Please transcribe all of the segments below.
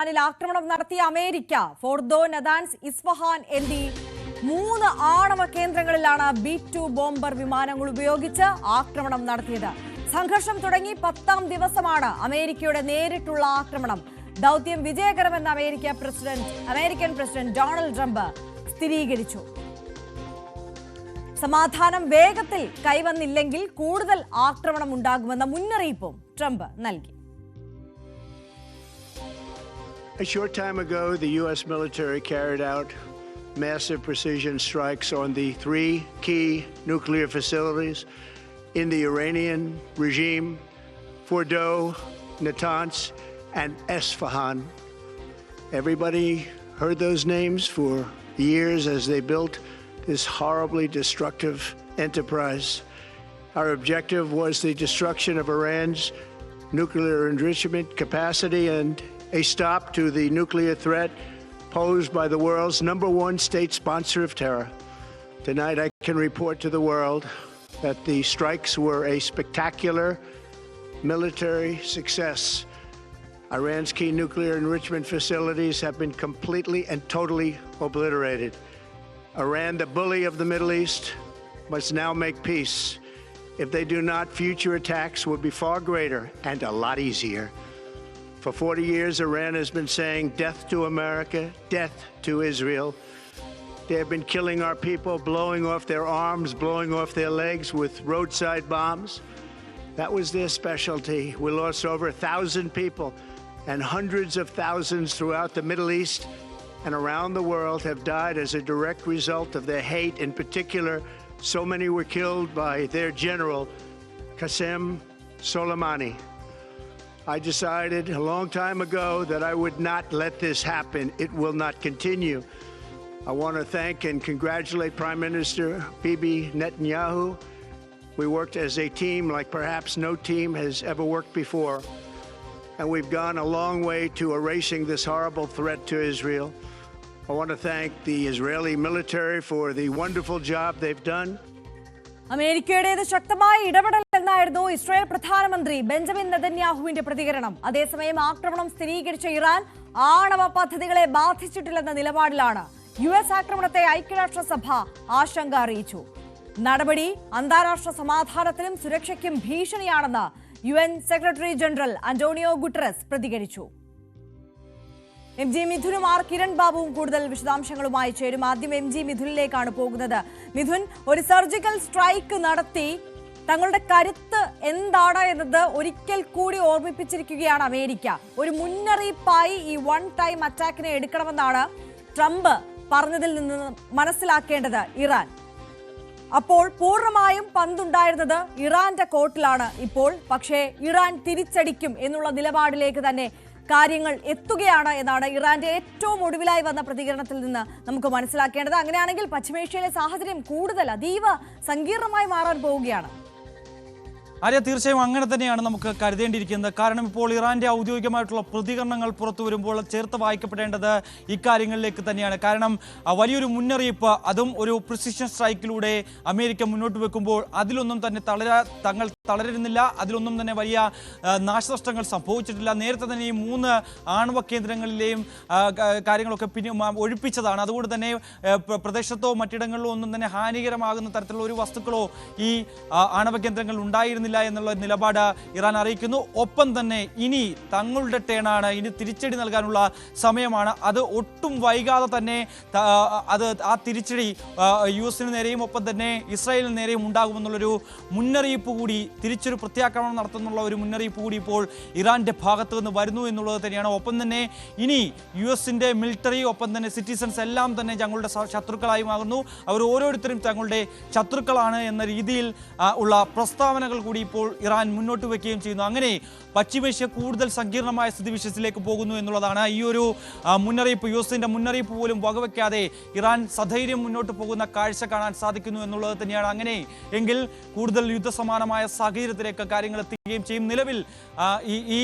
ആക്രമണം നടത്തിയ America Fordow, Natanz, Isfahan എന്നീ 3 ആണവ കേന്ദ്രങ്ങളിലാണ് B-2 ബോംബർ വിമാനങ്ങൾ ഉപയോഗിച്ച് ആക്രമണം നടത്തിയത്. സംഘർഷം തുടങ്ങി 10ാം ദിവസമാണ് അമേരിക്കയുടെ നേരിട്ടുള്ള ആക്രമണം. ദൗത്യം വിജയകരമെന്ന് അമേരിക്കൻ പ്രസിഡന്റ് ഡൊണാൾഡ് ട്രംപ് സ്ഥിരീകരിച്ചു. സമാധാനം വേഗത്തിൽ കൈവന്നില്ലെങ്കിൽ കൂടുതൽ ആക്രമണം ഉണ്ടാകുമെന്ന മുന്നറിയിപ്പും ട്രംപ് നൽകി. A short time ago, the U.S. military carried out massive precision strikes on the 3 key nuclear facilities in the Iranian regime: Fordo, Natanz, and Esfahan. Everybody heard those names for years as they built this horribly destructive enterprise. Our objective was the destruction of Iran's nuclear enrichment capacity and a stop to the nuclear threat posed by the world's #1 state sponsor of terror. Tonight, I can report to the world that the strikes were a spectacular military success. Iran's key nuclear enrichment facilities have been completely and totally obliterated. Iran, the bully of the Middle East, must now make peace. If they do not, future attacks will be far greater and a lot easier. For 40 years, Iran has been saying death to America, death to Israel. They have been killing our people, blowing off their arms, blowing off their legs with roadside bombs. That was their specialty. We lost over 1,000 people, and hundreds of thousands throughout the Middle East and around the world have died as a direct result of their hate. In particular, so many were killed by their general, Qasem Soleimani. I decided a long time ago that I would not let this happen. It will not continue. I want to thank and congratulate Prime Minister Bibi Netanyahu. We worked as a team like perhaps no team has ever worked before. And we've gone a long way to erasing this horrible threat to Israel. I want to thank the Israeli military for the wonderful job they've done. അമേരിക്കയുടേത് ശക്തമായ ഇടപെടൽ എന്നായിരുന്നു Israel പ്രധാനമന്ത്രി Benjamin നെതന്യാഹുവിന്റെ പ്രതികരണം. അതേസമയം ആക്രമണം സ്ഥിരീകരിച്ച Iran ആണവ പദ്ധതികളെ ബാധിച്ചിട്ടില്ലെന്ന നിലപാടിലാണ്. US ആക്രമണത്തെ ഐക്യരാഷ്ട്രസഭ ആശങ്ക അറിയിച്ചു. നടപടി അന്താരാഷ്ട്ര സമാധാനത്തിനും സുരക്ഷയ്ക്കും ഭീഷണിയാണെന്ന് UN secretary general Antonio Guterres പ്രതികരിച്ചു. MG മിഥുനും കിരൺ ബാബുവും കൂടുതൽ വിശദാംശങ്ങളുമായി ചേരും. ആദ്യം MG മിഥുനിലേക്കാണ് പോകുന്നത്. മിഥുൻ, ഒരു സർജിക്കൽ സ്ട്രൈക്ക് നടത്തി തങ്ങളുടെ കരുത്ത് എന്താണ് എന്നത് ഒരിക്കൽ കൂടി ഓർമ്മിപ്പിച്ചിരിക്കുകയാണ് അമേരിക്ക. ഒരു മുന്നറിയിപ്പായി ഈ വൺ ടൈം അറ്റാക്കിനെ എടുക്കണമെന്നാണ് ട്രംപ് പറഞ്ഞതിൽ നിന്ന് മനസ്സിലാക്കേണ്ടത് ഇറാൻ. അപ്പോൾ പൂർണ്ണമായും പന്തുണ്ടായിരുന്നത് ഇറാന്റെ കോർട്ടിലാണ് ഇപ്പോൾ. പക്ഷേ ഇറാൻ തിരിച്ചടിക്കും എന്നുള്ള നിലപാടിലേക്ക് തന്നെ കാര്യങ്ങൾ എത്തുകയാണ് എന്നാണ് ഇറാന്റെ ഏറ്റവും ഒടുവിലായി വന്ന പ്രതികരണത്തിൽ നിന്ന് നമുക്ക് മനസ്സിലാക്കേണ്ടത്. അങ്ങനെയാണെങ്കിൽ പശ്ചിമേഷ്യയിലെ സാഹചര്യം കൂടുതൽ അതീവ സങ്കീർണമായി മാറാൻ പോവുകയാണ്. ആര്യ, തീർച്ചയായും അങ്ങനെ തന്നെയാണ് നമുക്ക് കരുതേണ്ടിയിരിക്കുന്നത്. കാരണം ഇപ്പോൾ ഇറാന്റെ ഔദ്യോഗികമായിട്ടുള്ള പ്രതികരണങ്ങൾ പുറത്തു വരുമ്പോൾ ചേർത്ത് വായിക്കപ്പെടേണ്ടത് ഇക്കാര്യങ്ങളിലേക്ക് തന്നെയാണ്. കാരണം വലിയൊരു മുന്നറിയിപ്പ്, അതും ഒരു പ്രിസിഷൻ സ്ട്രൈക്കിലൂടെ അമേരിക്ക മുന്നോട്ട് വെക്കുമ്പോൾ അതിലൊന്നും തന്നെ തങ്ങൾ തളരുന്നില്ല, അതിലൊന്നും തന്നെ വലിയ നാശനഷ്ടങ്ങൾ സംഭവിച്ചിട്ടില്ല. നേരത്തെ തന്നെ ഈ 3 ആണവ കേന്ദ്രങ്ങളിലെയും കാര്യങ്ങളൊക്കെ ഒഴിപ്പിച്ചതാണ്. അതുകൊണ്ട് തന്നെ പ്രദേശത്തോ മറ്റിടങ്ങളിലോ ഒന്നും തന്നെ ഹാനികരമാകുന്ന തരത്തിലുള്ള ഒരു വസ്തുക്കളോ ഈ ആണവ കേന്ദ്രങ്ങളിൽ ഉണ്ടായിരുന്നില്ല എന്നുള്ള നിലപാട് ഇറാൻ അറിയിക്കുന്നു. ഒപ്പം തന്നെ ഇനി തങ്ങളുടെ ടേണാണ്, ഇനി തിരിച്ചടി നൽകാനുള്ള സമയമാണ്. അത് ഒട്ടും വൈകാതെ തന്നെ ആ തിരിച്ചടി US നേരെയും ഒപ്പം തന്നെ ഇസ്രായേലിന് നേരെയും ഉണ്ടാകുമെന്നുള്ളൊരു മുന്നറിയിപ്പ് കൂടി, തിരിച്ചൊരു പ്രത്യാക്രമണം നടത്തുന്നുള്ള ഒരു മുന്നറിയിപ്പ് കൂടി ഇപ്പോൾ ഇറാന്റെ ഭാഗത്തു നിന്ന് വരുന്നു എന്നുള്ളത് തന്നെയാണ്. ഒപ്പം തന്നെ ഇനി US മിലിറ്ററി ഒപ്പം തന്നെ സിറ്റിസൺസ് എല്ലാം തന്നെ ഞങ്ങളുടെ ശത്രുക്കളായി മാറുന്നു, അവർ ഓരോരുത്തരും തങ്ങളുടെ ശത്രുക്കളാണ് എന്ന രീതിയിൽ ഉള്ള പ്രസ്താവനകൾ കൂടി ഇപ്പോൾ ഇറാൻ മുന്നോട്ട് വയ്ക്കുകയും ചെയ്യുന്നു. അങ്ങനെ പശ്ചിമേഷ്യ കൂടുതൽ സങ്കീർണമായ സ്ഥിതിവിശേഷത്തിലേക്ക് പോകുന്നു എന്നുള്ളതാണ്. ഈ ഒരു മുന്നറിയിപ്പ്, US മുന്നറിയിപ്പ് പോലും വകവയ്ക്കാതെ ഇറാൻ സധൈര്യം മുന്നോട്ട് പോകുന്ന കാഴ്ച കാണാൻ സാധിക്കുന്നു എന്നുള്ളത് തന്നെയാണ്. അങ്ങനെ എങ്കിൽ കൂടുതൽ യുദ്ധസമാനമായ സാഹചര്യത്തിലേക്ക് കാര്യങ്ങൾ എത്തുകയും ചെയ്യും. നിലവിൽ ഈ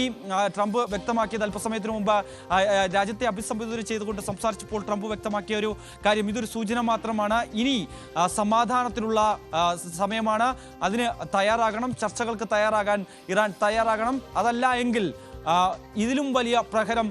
ട്രംപ് വ്യക്തമാക്കിയത് അല്പസമയത്തിന് മുമ്പ് രാജ്യത്തെ അഭിസംബോധന ചെയ്തുകൊണ്ട് സംസാരിച്ചപ്പോൾ ട്രംപ് വ്യക്തമാക്കിയ ഒരു കാര്യം, ഇതൊരു സൂചന മാത്രമാണ്. ഇനി സമാധാനത്തിനുള്ള സമയമാണ്, അതിന് തയ്യാറാകണം, ചർച്ചകൾക്ക് തയ്യാറാകാൻ ഇറാൻ തയ്യാറാകണം. അതല്ല എങ്കിൽ ഇതിലും വലിയ പ്രഹരം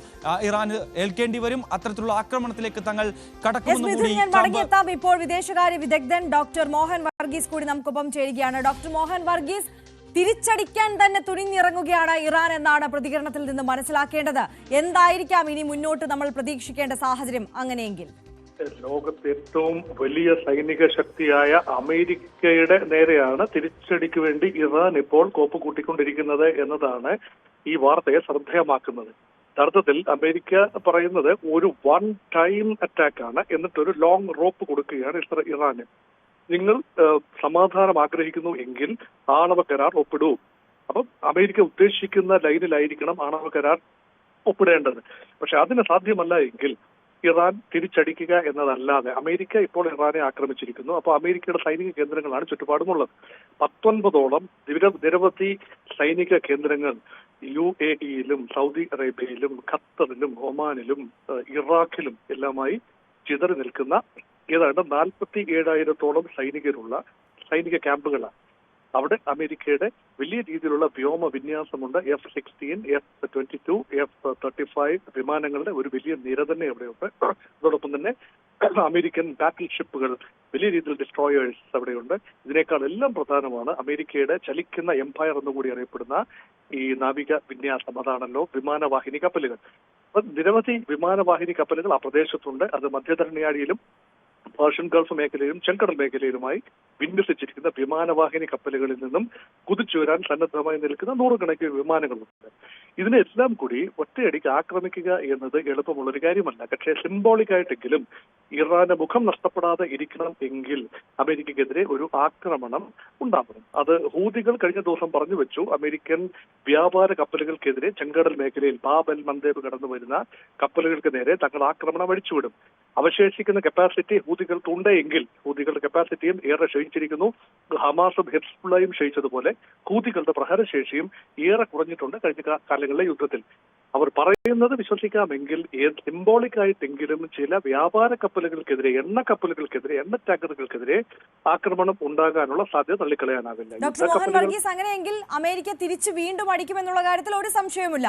ഇറാന് ഏൽക്കേണ്ടി വരും. അത്തരത്തിലുള്ള ആക്രമണത്തിലേക്ക് തങ്ങൾ കടക്കുമെന്ന് ഞാൻ മടങ്ങിയെത്താം. ഇപ്പോൾ വിദേശകാര്യ വിദഗ്ധൻ ഡോക്ടർ മോഹൻ വർഗീസ് കൂടി നമുക്കൊപ്പം ചേരുകയാണ്. ഡോക്ടർ മോഹൻ വർഗീസ്, തിരിച്ചടിക്കാൻ തന്നെ തുനിഞ്ഞിറങ്ങുകയാണ് ഇറാൻ എന്നാണ് പ്രതികരണത്തിൽ നിന്ന് മനസ്സിലാക്കേണ്ടത്. എന്തായിരിക്കാം ഇനി മുന്നോട്ട് നമ്മൾ പ്രതീക്ഷിക്കേണ്ട സാഹചര്യം അങ്ങനെയെങ്കിൽ? ലോകത്തെ ഏറ്റവും വലിയ സൈനിക ശക്തിയായ അമേരിക്കയുടെ നേരെയാണ് തിരിച്ചടിക്ക് വേണ്ടി ഇറാൻ ഇപ്പോൾ കോപ്പ് കൂട്ടിക്കൊണ്ടിരിക്കുന്നത് എന്നതാണ് ഈ വാർത്തയെ ശ്രദ്ധേയമാക്കുന്നത്. യഥാർത്ഥത്തിൽ അമേരിക്ക പറയുന്നത് ഒരു വൺ ടൈം അറ്റാക്കാണ്, എന്നിട്ടൊരു ലോങ് റോപ്പ് കൊടുക്കുകയാണ് ഇറാന്. നിങ്ങൾ സമാധാനം ആഗ്രഹിക്കുന്നു എങ്കിൽ ആണവ കരാർ ഒപ്പിടൂ. അപ്പം അമേരിക്ക ഉദ്ദേശിക്കുന്ന ലൈനിലായിരിക്കണം ആണവ കരാർ ഒപ്പിടേണ്ടത്. പക്ഷെ അതിന് സാധ്യമല്ല എങ്കിൽ ഇറാൻ തിരിച്ചടിക്കുക എന്നതല്ലാതെ അമേരിക്ക ഇപ്പോൾ ഇറാനെ ആക്രമിച്ചിരിക്കുന്നു. അപ്പോൾ അമേരിക്കയുടെ സൈനിക കേന്ദ്രങ്ങളാണ് ചുറ്റുപാടുമുള്ളത്. 19ഓളം നിരവധി സൈനിക കേന്ദ്രങ്ങൾ UAE-യിലും സൗദി അറേബ്യയിലും ഖത്തറിലും ഒമാനിലും ഇറാഖിലും എല്ലാമായി ചിതറി നിൽക്കുന്ന ഏതാണ്ട് 47,000-ഓളം സൈനികരുള്ള സൈനിക ക്യാമ്പുകളാണ്. അവിടെ അമേരിക്കയുടെ വലിയ രീതിയിലുള്ള വ്യോമ വിന്യാസമുണ്ട്. F-16, F-22, F-35 വിമാനങ്ങളുടെ ഒരു വലിയ നിര തന്നെ അവിടെയുണ്ട്. അതോടൊപ്പം തന്നെ അമേരിക്കൻ ബാറ്റിൽ ഷിപ്പുകൾ, വലിയ രീതിയിൽ ഡിസ്ട്രോയേഴ്സ് അവിടെയുണ്ട്. ഇതിനേക്കാൾ എല്ലാം പ്രധാനമാണ് അമേരിക്കയുടെ ചലിക്കുന്ന എംപയർ എന്നുകൂടി അറിയപ്പെടുന്ന ഈ നാവിക വിന്യാസം. അതാണല്ലോ വിമാനവാഹിനി കപ്പലുകൾ. നിരവധി വിമാനവാഹിനി കപ്പലുകൾ ആ പ്രദേശത്തുണ്ട്. അത് മധ്യധരണിയാഴിയിലും പേർഷ്യൻ ഗൾഫ് മേഖലയിലും ചെങ്കടൽ മേഖലയിലുമായി വിന്യസിച്ചിരിക്കുന്ന വിമാനവാഹിനി കപ്പലുകളിൽ നിന്നും കുതിച്ചുവരാൻ സന്നദ്ധമായി നിൽക്കുന്ന നൂറുകണക്കിന് വിമാനങ്ങളുണ്ട്. ഇതിനെല്ലാം കൂടി ഒറ്റയടിക്ക് ആക്രമിക്കുക എന്നത് എളുപ്പമുള്ളൊരു കാര്യമല്ല. പക്ഷേ സിംബോളിക് ആയിട്ടെങ്കിലും ഇറാന്റെ മുഖം നഷ്ടപ്പെടാതെ ഇരിക്കണം എങ്കിൽ അമേരിക്കക്കെതിരെ ഒരു ആക്രമണം ഉണ്ടാവണം. അത് ഹൂതികൾ കഴിഞ്ഞ ദിവസം പറഞ്ഞു വെച്ചു. അമേരിക്കൻ വ്യാപാര കപ്പലുകൾക്കെതിരെ ചെങ്കടൽ മേഖലയിൽ ബാബ് അൽ മന്ദേബ് കടന്നു വരുന്ന കപ്പലുകൾക്ക് നേരെ തങ്ങൾ ആക്രമണം അഴിച്ചുവിടും. അവശേഷിക്കുന്ന കപ്പാസിറ്റി ഹൂതികൾക്കുണ്ട് എങ്കിൽ ഹൂതികളുടെ കപ്പാസിറ്റിയും ഏറെ ക്ഷയിച്ചിരിക്കുന്നു. ഹമാസും ഹെസ്ബുള്ളയും ക്ഷയിച്ചതുപോലെ ഹൂതികളുടെ പ്രഹരശേഷിയും ഏറെ കുറഞ്ഞിട്ടുണ്ട് കഴിഞ്ഞ കാലങ്ങളിലെ യുദ്ധത്തിൽ. അവർ പറയുന്നത് വിശ്വസിക്കാമെങ്കിൽ സിംബോളിക് ആയിട്ടെങ്കിലും ചില വ്യാപാര കപ്പലുകൾക്കെതിരെ, എണ്ണ കപ്പലുകൾക്കെതിരെ, എണ്ണ ടാങ്കറുകൾക്കെതിരെ ആക്രമണം ഉണ്ടാകാനുള്ള സാധ്യത തള്ളിക്കളയാനാവില്ല. ഡോക്ടർ മോഹൻ വർഗീസ്, അങ്ങനെയെങ്കിൽ അമേരിക്ക തിരിച്ചു വീണ്ടും അടിക്കുമെന്നുള്ള കാര്യത്തിൽ ഒരു സംശയവുമില്ല.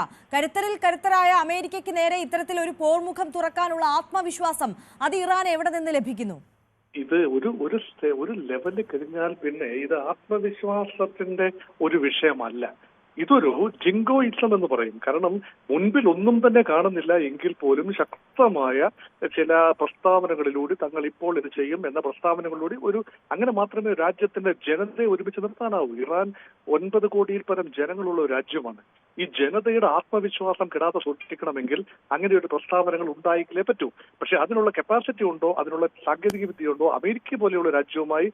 കരുത്തരായ അമേരിക്കയ്ക്ക് നേരെ ഇത്തരത്തിൽ ഒരു പോർമുഖം തുറക്കാനുള്ള ആത്മവിശ്വാസം അത് ഇറാൻ എവിടെ നിന്ന് ലഭിക്കുന്നു? ഇത് ഒരു ലെവലിൽ കഴിഞ്ഞാൽ പിന്നെ ഇത് ആത്മവിശ്വാസത്തിന്റെ ഒരു വിഷയമല്ല. ഇതൊരു ജിങ്കോയിസം എന്ന് പറയും. കാരണം മുൻപിൽ ഒന്നും തന്നെ കാണുന്നില്ല എങ്കിൽ പോലും ശക്തമായ ചില പ്രസ്താവനകളിലൂടെ തങ്ങൾ ഇപ്പോൾ ഇത് ചെയ്യും എന്ന പ്രസ്താവനകളിലൂടെ അങ്ങനെ മാത്രമേ രാജ്യത്തിന്റെ ജനതയെ ഒരുമിച്ച് നിർത്താനാവൂ. ഇറാൻ 9 കോടിയിൽ പരം ജനങ്ങളുള്ള ഒരു രാജ്യമാണ്. ഈ ജനതയുടെ ആത്മവിശ്വാസം കെടാതെ സൂക്ഷിക്കണമെങ്കിൽ അങ്ങനെ ഒരു പ്രസ്താവനകൾ ഉണ്ടായിക്കില്ലേ പറ്റൂ. പക്ഷെ അതിനുള്ള കപ്പാസിറ്റി ഉണ്ടോ, അതിനുള്ള സാങ്കേതിക വിദ്യയുണ്ടോ അമേരിക്ക പോലെയുള്ള രാജ്യവുമായി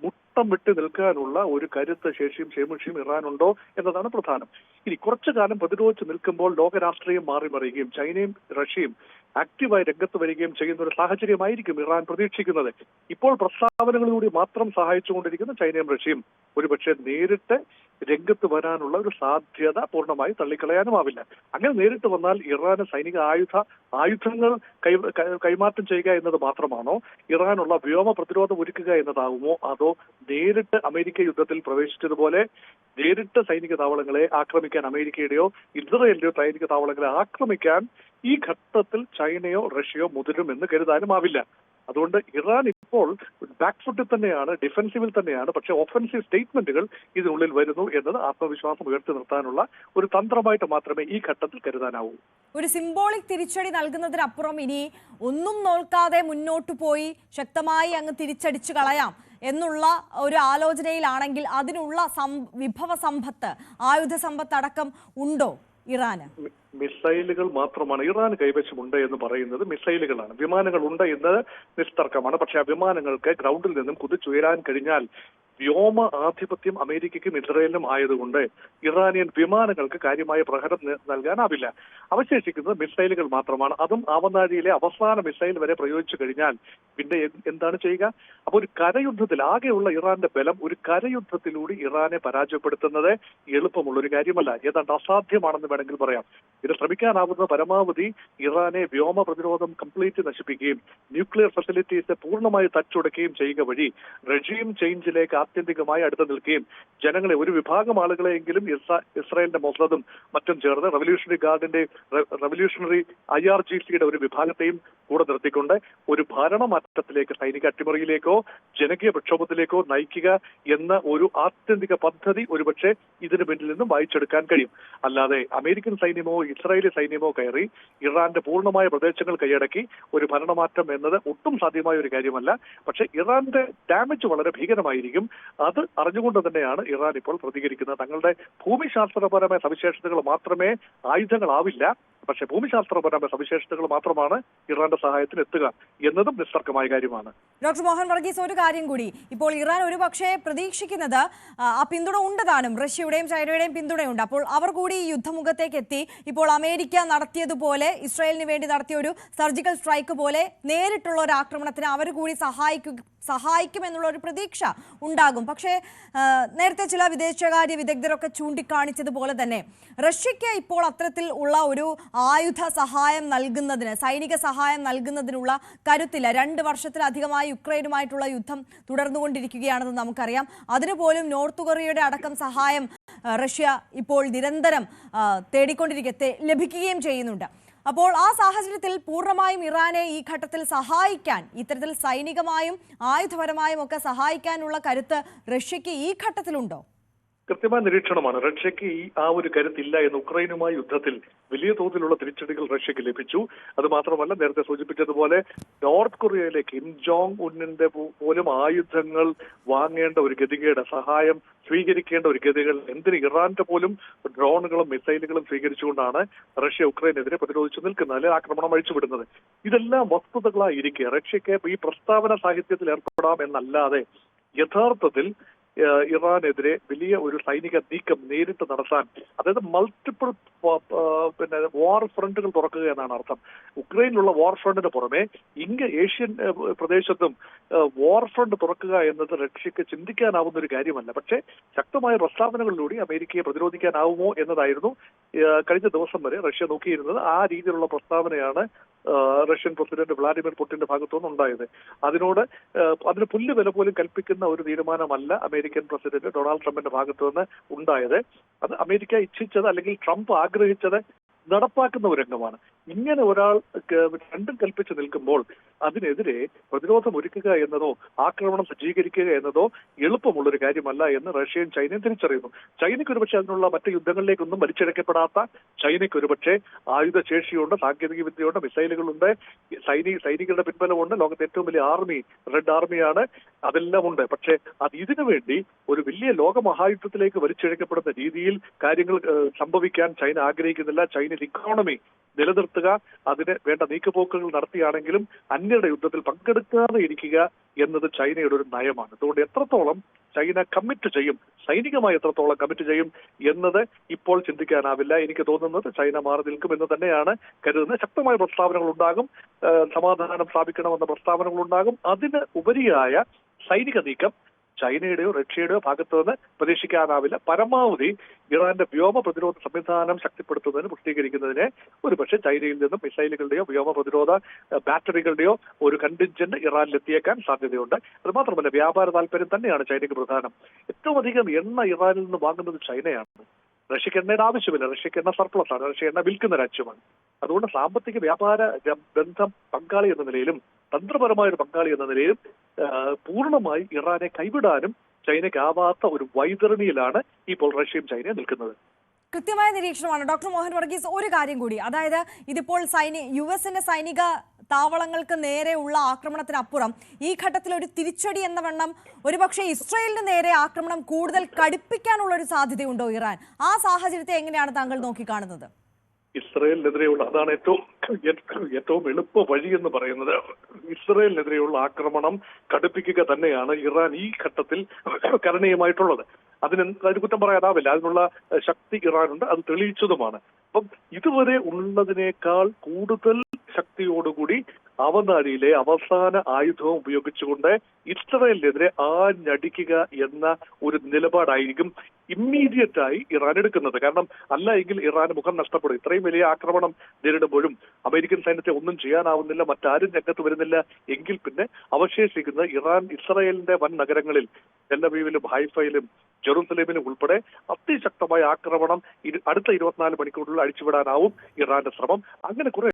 മുട്ടം വിട്ട് നിൽക്കാനുള്ള ഒരു കരുത്ത്, ശേഷിയും ക്ഷേമശിയും ഇറാനുണ്ടോ എന്നതാണ് പ്രധാനം. ഇനി കുറച്ചു കാലം പ്രതിരോധിച്ച് നിൽക്കുമ്പോൾ ലോകരാഷ്ട്രീയം മാറിമറിയുകയും ചൈനയും റഷ്യയും ആക്റ്റീവായി രംഗത്ത് വരികയും ചെയ്യുന്ന ഒരു സാഹചര്യമായിരിക്കും ഇറാൻ പ്രതീക്ഷിക്കുന്നത്. ഇപ്പോൾ പ്രസ്താവനകളിലൂടെ മാത്രം സഹായിച്ചുകൊണ്ടിരിക്കുന്ന ചൈനയും റഷ്യയും ഒരുപക്ഷെ നേരിട്ട് രംഗത്ത് വരാനുള്ള ഒരു സാധ്യത പൂർണ്ണമായി തള്ളിക്കളയാനുമാവില്ല. അങ്ങനെ നേരിട്ട് വന്നാൽ ഇറാന് സൈനിക ആയുധങ്ങൾ കൈമാറ്റം ചെയ്യുക എന്നത് മാത്രമാണോ, ഇറാനുള്ള വ്യോമ പ്രതിരോധം ഒരുക്കുക എന്നതാകുമോ, അതോ നേരിട്ട് അമേരിക്ക യുദ്ധത്തിൽ പ്രവേശിച്ചതുപോലെ നേരിട്ട് സൈനിക താവളങ്ങളെ ആക്രമിക്കാൻ അമേരിക്കയുടെയോ ഇസ്രയേലിന്റെയോ സൈനിക താവളങ്ങളെ ആക്രമിക്കാൻ ഈ ഘട്ടത്തിൽ ചൈനയോ റഷ്യയോ മുതിരുമെന്ന് കരുതാനുമാവില്ല. അതുകൊണ്ട് ഇറാൻ ഇപ്പോൾ ബാക്ക് ഫുട്ടിൽ തന്നെയാണ്, ഡിഫൻസീവിൽ തന്നെയാണ്. പക്ഷേ ഒഫൻസീവ് സ്റ്റേറ്റ്മെന്റുകൾ ഇതിനുള്ളിൽ വരുന്നു എന്നത് ആത്മവിശ്വാസം ഉയർത്തി നിർത്താനുള്ള ഒരു തന്ത്രമായിട്ട് മാത്രമേ ഈ ഘട്ടത്തിൽ കരുതാനാവൂ. ഒരു സിംബോളിക് തിരിച്ചടി നൽകുന്നതിനപ്പുറം ഇനി ഒന്നും നോക്കാതെ മുന്നോട്ട് പോയി ശക്തമായി അങ്ങ് തിരിച്ചടിച്ചു കളയാം എന്നുള്ള ഒരു ആലോചനയിലാണെങ്കിൽ അതിനുള്ള വിഭവ സമ്പത്ത്, ആയുധ സമ്പത്ത് അടക്കം ഉണ്ടോ ഇറാന്? മിസൈലുകൾ മാത്രമാണ് ഇറാൻ കൈവശമുണ്ട് എന്ന് പറയുന്നത്. മിസൈലുകളാണ്. വിമാനങ്ങൾ ഉണ്ട് എന്ന് നിസ്തർക്കമാണ്. പക്ഷെ ആ വിമാനങ്ങൾക്ക് ഗ്രൗണ്ടിൽ നിന്നും കുതിച്ചുയരാൻ കഴിഞ്ഞാൽ വ്യോമ ആധിപത്യം അമേരിക്കയ്ക്കും ഇസ്രയേലിനും ആയതുകൊണ്ട് ഇറാനിയൻ വിമാനങ്ങൾക്ക് കാര്യമായ പ്രഹരം നൽകാനാവില്ല. അവശേഷിക്കുന്നത് മിസൈലുകൾ മാത്രമാണ്. അതും ആവനാഴിയിലെ അവസാന മിസൈൽ വരെ പ്രയോഗിച്ചു കഴിഞ്ഞാൽ പിന്നെ എന്താണ് ചെയ്യുക? അപ്പൊ ഒരു കരയുദ്ധത്തിൽ ആകെയുള്ള ഇറാന്റെ ബലം ഒരു കരയുദ്ധത്തിലൂടെ ഇറാനെ പരാജയപ്പെടുത്തുന്നത് എളുപ്പമുള്ള ഒരു കാര്യമല്ല. ഏതാണ്ട് അസാധ്യമാണെന്ന് വേണമെങ്കിൽ പറയാം. ഇത് ശ്രമിക്കാനാവുന്ന പരമാവധി ഇറാനെ വ്യോമ പ്രതിരോധം കംപ്ലീറ്റ് നശിപ്പിക്കുകയും ന്യൂക്ലിയർ ഫെസിലിറ്റീസ് പൂർണ്ണമായി തച്ചുടക്കുകയും ചെയ്യുക വഴി റെജീം ചേഞ്ചിലേക്ക് ആത്യന്തികമായി അടുത്ത് നിൽക്കുകയും ജനങ്ങളെ ഒരു വിഭാഗം ആളുകളെയെങ്കിലും ഇസ്രായേലിന്റെ മൊസാദും മറ്റും ചേർന്ന് റവല്യൂഷണറി IRGCയുടെ ഒരു വിഭാഗത്തെയും കൂടെ നിർത്തിക്കൊണ്ട് ഒരു ഭരണമാറ്റത്തിലേക്ക്, സൈനിക അട്ടിമറിയിലേക്കോ ജനകീയ പ്രക്ഷോഭത്തിലേക്കോ നയിക്കുക എന്ന ഒരു ആത്യന്തിക പദ്ധതി ഒരുപക്ഷെ ഇതിന് പിന്നിൽ നിന്നും വായിച്ചെടുക്കാൻ കഴിയും. അല്ലാതെ അമേരിക്കൻ സൈന്യമോ ഇസ്രായേലി സൈന്യമോ കയറി ഇറാന്റെ പൂർണ്ണമായ പ്രദേശങ്ങൾ കൈയടക്കി ഒരു ഭരണമാറ്റം എന്നത് ഒട്ടും സാധ്യമായ ഒരു കാര്യമല്ല. പക്ഷേ ഇറാന്റെ ഡാമേജ് വളരെ ഭീകരമായിരിക്കും. അത് അറിഞ്ഞുകൊണ്ട് തന്നെയാണ് ഇറാൻ ഇപ്പോൾ പ്രതികരിക്കുന്നത്. തങ്ങളുടെ ഭൂമിശാസ്ത്രപരമായ സവിശേഷതകൾ മാത്രമേ ആയുധങ്ങളാവില്ല, പക്ഷേ ഭൂമിശാസ്ത്രപരമായ സവിശേഷതകൾ മാത്രമാണ് ഇറാന്റെ സഹായത്തിന് എത്തുക എന്നതും നിസ്തർക്കമായ കാര്യമാണ്. ഡോക്ടർ മോഹൻ വർഗീസ്, ഒരു കാര്യം കൂടി, ഇപ്പോൾ ഇറാൻ ഒരു പക്ഷേ പ്രതീക്ഷിക്കുന്നത് ആ പിന്തുണ ഉണ്ട് താനും, റഷ്യയുടെയും ചൈനയുടെയും പിന്തുണയുണ്ട്. അപ്പോൾ അവർ കൂടി ഈ യുദ്ധമുഖത്തേക്ക് എത്തി ഇപ്പോൾ അമേരിക്ക നടത്തിയതുപോലെ ഇസ്രായേലിന് വേണ്ടി നടത്തിയ ഒരു സർജിക്കൽ സ്ട്രൈക്ക് പോലെ നേരിട്ടുള്ള ഒരു ആക്രമണത്തിന് അവർ കൂടി സഹായിക്കുമെന്നുള്ള ഒരു പ്രതീക്ഷ ഉണ്ടാകും. പക്ഷേ നേരത്തെ ചില വിദേശകാര്യ വിദഗ്ധരൊക്കെ ചൂണ്ടിക്കാണിച്ചതുപോലെ തന്നെ റഷ്യയ്ക്ക് ഇപ്പോൾ അത്തരത്തിൽ ഉള്ള ഒരു ആയുധ സഹായം നൽകുന്നതിന്, സൈനിക സഹായം നൽകുന്നതിനുള്ള കരുത്തില്ല. 2 വർഷത്തിലധികമായി യുക്രൈനുമായിട്ടുള്ള യുദ്ധം തുടർന്നുകൊണ്ടിരിക്കുകയാണെന്ന് നമുക്കറിയാം. അതിനുപോലും നോർത്ത് കൊറിയയുടെ അടക്കം സഹായം റഷ്യ ഇപ്പോൾ നിരന്തരം ലഭിക്കുകയും ചെയ്യുന്നുണ്ട്. അപ്പോൾ ആ സാഹചര്യത്തിൽ പൂർണ്ണമായും ഇറാനെ ഈ ഘട്ടത്തിൽ സഹായിക്കാൻ, ഇത്തരത്തിൽ സൈനികമായും ആയുധപരമായും ഒക്കെ സഹായിക്കാനുള്ള കരുത്ത് റഷ്യയ്ക്ക് ഈ ഘട്ടത്തിലുണ്ടോ? കൃത്യമായ നിരീക്ഷണമാണ്. റഷ്യയ്ക്ക് ആ ഒരു കരുത്തില്ല എന്ന് ഉക്രൈനുമായി യുദ്ധത്തിൽ വലിയ തോതിലുള്ള തിരിച്ചടികൾ റഷ്യക്ക് ലഭിച്ചു. അത് മാത്രമല്ല, നേരത്തെ സൂചിപ്പിച്ചതുപോലെ നോർത്ത് കൊറിയയിലെ കിം ജോങ് ഉന്നിന്റെ പോലും ആയുധങ്ങൾ വാങ്ങേണ്ട ഒരു ഗതികേട്, സഹായം സ്വീകരിക്കേണ്ട ഒരു ഗതികൾ, എന്തിന് ഇറാന്റെ പോലും ഡ്രോണുകളും മിസൈലുകളും സ്വീകരിച്ചുകൊണ്ടാണ് റഷ്യ ഉക്രൈനെതിരെ പ്രതിരോധിച്ചു നിൽക്കുന്നത്, അല്ലെങ്കിൽ ആക്രമണം അഴിച്ചുവിടുന്നത്. ഇതെല്ലാം വസ്തുതകളായിരിക്കെ റഷ്യക്ക് ഈ പ്രസ്താവന സാഹിത്യത്തിൽ ഏർപ്പെടാം എന്നല്ലാതെ യഥാർത്ഥത്തിൽ ഇറാനെതിരെ വലിയ ഒരു സൈനിക നീക്കം നേരിട്ട് നടത്താൻ, അതായത് മൾട്ടിപ്പിൾ വാർ ഫ്രണ്ടുകൾ തുറക്കുക എന്നാണ് അർത്ഥം. ഉക്രൈനിലുള്ള വാർ ഫ്രണ്ടിന് പുറമെ ഏഷ്യൻ പ്രദേശത്തും വാർ ഫ്രണ്ട് തുറക്കുക എന്നത് റഷ്യക്ക് ചിന്തിക്കാനാവുന്ന ഒരു കാര്യമല്ല. പക്ഷേ ശക്തമായ പ്രസ്താവനകളിലൂടെ അമേരിക്കയെ പ്രതിരോധിക്കാനാവുമോ എന്നതായിരുന്നു കഴിഞ്ഞ ദിവസം വരെ റഷ്യ നോക്കിയിരുന്നത്. ആ രീതിയിലുള്ള പ്രസ്താവനയാണ് റഷ്യൻ പ്രസിഡന്റ് വ്ളാഡിമിർ പുടിന്റെ ഭാഗത്തുനിന്ന് ഉണ്ടായത്. അതിന് പുല്ലുവില പോലും കൽപ്പിക്കുന്ന ഒരു തീരുമാനമല്ല അമേരിക്കൻ പ്രസിഡന്റ് ഡൊണാൾഡ് ട്രംപിന്റെ ഭാഗത്തുനിന്ന് ഉണ്ടായത്. അത് അമേരിക്ക ഇച്ഛിച്ചത്, അല്ലെങ്കിൽ ട്രംപ് ആഗ്രഹിച്ചത് നടപ്പാക്കുന്ന ഒരു രംഗമാണ്. ഇങ്ങനെ ഒരാൾ രണ്ടും കൽപ്പിച്ച് നിൽക്കുമ്പോൾ അതിനെതിരെ പ്രതിരോധം ഒരുക്കുക എന്നതോ ആക്രമണം സജ്ജീകരിക്കുക എന്നതോ എളുപ്പമുള്ളൊരു കാര്യമല്ല എന്ന് റഷ്യയും ചൈനയും തിരിച്ചറിയുന്നു. ചൈനയ്ക്ക് ഒരുപക്ഷെ അതിനുള്ള മറ്റ് യുദ്ധങ്ങളിലേക്കൊന്നും വലിച്ചിഴക്കപ്പെടാത്ത, ചൈനയ്ക്ക് ഒരുപക്ഷെ ആയുധശേഷിയുണ്ട്, സാങ്കേതിക വിദ്യയുണ്ട്, മിസൈലുകളുണ്ട്, സൈനികരുടെ പിൻബലമുണ്ട്, ലോകത്തെ ഏറ്റവും വലിയ ആർമി റെഡ് ആർമിയാണ്, അതെല്ലാം ഉണ്ട്. പക്ഷേ ഇതിനു വേണ്ടി ഒരു വലിയ ലോകമഹായുദ്ധത്തിലേക്ക് വലിച്ചിഴക്കപ്പെടുന്ന രീതിയിൽ കാര്യങ്ങൾ സംഭവിക്കാൻ ചൈന ആഗ്രഹിക്കുന്നില്ല. ചൈനീസ് ഇക്കോണമി നിലനിർത്തുക, അതിന് വേണ്ട നീക്കുപോക്കുകൾ നടത്തിയാണെങ്കിലും അന്യരുടെ യുദ്ധത്തിൽ പങ്കെടുക്കാതെ ഇരിക്കുക എന്നത് ചൈനയുടെ ഒരു നയമാണ്. അതുകൊണ്ട് എത്രത്തോളം ചൈന കമ്മിറ്റ് ചെയ്യും, സൈനികമായി എത്രത്തോളം കമ്മിറ്റ് ചെയ്യും എന്നത് ഇപ്പോൾ ചിന്തിക്കാനാവില്ല. എനിക്ക് തോന്നുന്നത് ചൈന മാറി നിൽക്കും എന്ന് തന്നെയാണ് കരുതുന്നത്. ശക്തമായ പ്രസ്താവനകൾ ഉണ്ടാകും, സമാധാനം സ്ഥാപിക്കണമെന്ന പ്രസ്താവനകൾ ഉണ്ടാകും. അതിന് ഉപരിയായ സൈനിക നീക്കം ചൈനയുടെയോ റഷ്യയുടെയോ ഭാഗത്തു നിന്ന് പ്രതീക്ഷിക്കാനാവില്ല. പരമാവധി ഇറാന്റെ വ്യോമ പ്രതിരോധ സംവിധാനം ശക്തിപ്പെടുത്തുന്നതിന്, പുഷ്ടീകരിക്കുന്നതിന് ഒരുപക്ഷെ ചൈനയിൽ നിന്നും മിസൈലുകളുടെയോ വ്യോമ പ്രതിരോധ ബാറ്ററികളുടെയോ ഒരു കണ്ടിൻജന്റ് ഇറാനിലെത്തിയേക്കാൻ സാധ്യതയുണ്ട്. അത് മാത്രമല്ല, വ്യാപാര താല്പര്യം തന്നെയാണ് ചൈനയ്ക്ക് പ്രധാനം. ഏറ്റവും അധികം എണ്ണ ഇറാനിൽ നിന്ന് വാങ്ങുന്നത് ചൈനയാണ്. റഷ്യക്ക് എണ്ണയുടെ ആവശ്യമില്ല, റഷ്യക്ക് എണ്ണ സർപ്ലസ് ആണ്, റഷ്യ എണ്ണ വിൽക്കുന്ന രാജ്യമാണ്. അതുകൊണ്ട് സാമ്പത്തിക വ്യാപാര ബന്ധം പങ്കാളി എന്ന നിലയിലും തന്ത്രപരമായ ഒരു പങ്കാളി എന്ന നിലയിലും പൂർണ്ണമായി ഇറാനെ കൈവിടാനും ചൈനയ്ക്കാവാത്ത ഒരു വൈതരണിയിലാണ് ഇപ്പോൾ റഷ്യയും ചൈനയും നിൽക്കുന്നത്. കൃത്യമായ നിരീക്ഷണമാണ് ഡോക്ടർ മോഹൻ വർഗീസ്. ഒരു കാര്യം കൂടി, അതായത് ഇതിപ്പോൾ US-ന്റെ സൈനിക താവളങ്ങൾക്ക് നേരെയുള്ള ആക്രമണത്തിനപ്പുറം ഈ ഘട്ടത്തിൽ ഒരു തിരിച്ചടി എന്ന വണ്ണം ഒരുപക്ഷെ ഇസ്രായേലിന് നേരെ ആക്രമണം കൂടുതൽ കടുപ്പിക്കാനുള്ള ഒരു സാധ്യതയുണ്ടോ ഇറാൻ? ആ സാഹചര്യത്തെ എങ്ങനെയാണ് താങ്കൾ നോക്കിക്കാണുന്നത്? ഇസ്രായേലിനെതിരെയുള്ള, അതാണ് ഏറ്റവും എളുപ്പ വഴി എന്ന് പറയുന്നത്. ഇസ്രായേലിനെതിരെയുള്ള ആക്രമണം കടുപ്പിക്കുക തന്നെയാണ് ഇറാൻ ഈ ഘട്ടത്തിൽ കരണീയമായിട്ടുള്ളത്. അതിന് കുറ്റം പറയാനാവില്ല. അതിനുള്ള ശക്തി ഇറാനുണ്ട്, അത് തെളിയിച്ചതുമാണ്. അപ്പം ഇതുവരെ ഉള്ളതിനേക്കാൾ കൂടുതൽ ശക്തിയോടുകൂടി അവനാഴിയിലെ അവസാന ആയുധവും ഉപയോഗിച്ചുകൊണ്ട് ഇസ്രയേലിനെതിരെ ആഞ്ഞടിക്കുക എന്ന ഒരു നിലപാടായിരിക്കും ഇമ്മീഡിയറ്റ് ആയി ഇറാൻ എടുക്കുന്നത്. കാരണം അല്ല എങ്കിൽ ഇറാൻ മുഖം നഷ്ടപ്പെടും. ഇത്രയും വലിയ ആക്രമണം നേരിടുമ്പോഴും അമേരിക്കൻ സൈന്യത്തെ ഒന്നും ചെയ്യാനാവുന്നില്ല, മറ്റാരും രംഗത്ത് വരുന്നില്ല എങ്കിൽ പിന്നെ അവശേഷിക്കുന്ന ഇറാൻ ഇസ്രയേലിന്റെ വൻ നഗരങ്ങളിൽ ടെൽ-അവീവിലും ഹൈഫയിലും ജെറുസലേമിലും ഉൾപ്പെടെ അതിശക്തമായ ആക്രമണം അടുത്ത 24 മണിക്കൂറിൽ അഴിച്ചുവിടാനാവും ഇറാന്റെ ശ്രമം. അങ്ങനെ കുറെ